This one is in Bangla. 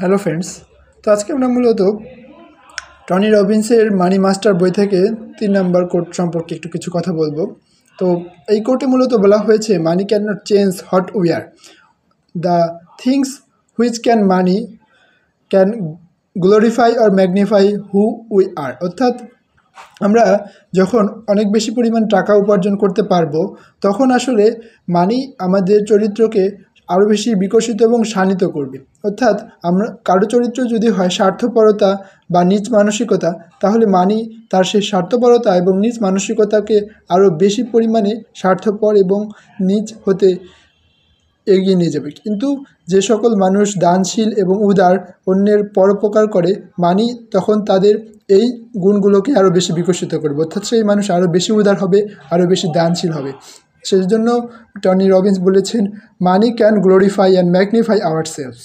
হ্যালো ফ্রেন্ডস, তো আজকে আমরা মূলত টনি রবিন্সের মানি মাস্টার বই থেকে 3 নাম্বার কোট সম্পর্কে একটু কিছু কথা বলবো। তো এই কোটে মূলত বলা হয়েছে money can not change what we are, the things which can money can glorify or magnify who we are. অর্থাৎ আমরা যখন অনেক বেশি পরিমাণ টাকা উপার্জন করতে পারবো তখন আসলে মানি আমাদের চরিত্রকে আরও বেশি বিকশিত এবং শানিত করবে। অর্থাৎ আমরা কারো চরিত্র যদি হয় স্বার্থপরতা বা নিজ মানসিকতা, তাহলে মানি তার সেই স্বার্থপরতা এবং নিজ মানসিকতাকে আরও বেশি পরিমাণে স্বার্থপর এবং নিজ হতে এগিয়ে নিয়ে যাবে। কিন্তু যে সকল মানুষ দানশীল এবং উদার, অন্যের পরোপকার করে, মানি তখন তাদের এই গুণগুলোকে আরও বেশি বিকশিত করবে। অর্থাৎ সেই মানুষ আরও বেশি উদার হবে, আরও বেশি দানশীল হবে। সেই জন্য টনি রবিন্স বলেছেন, money can glorify and magnify ourselves.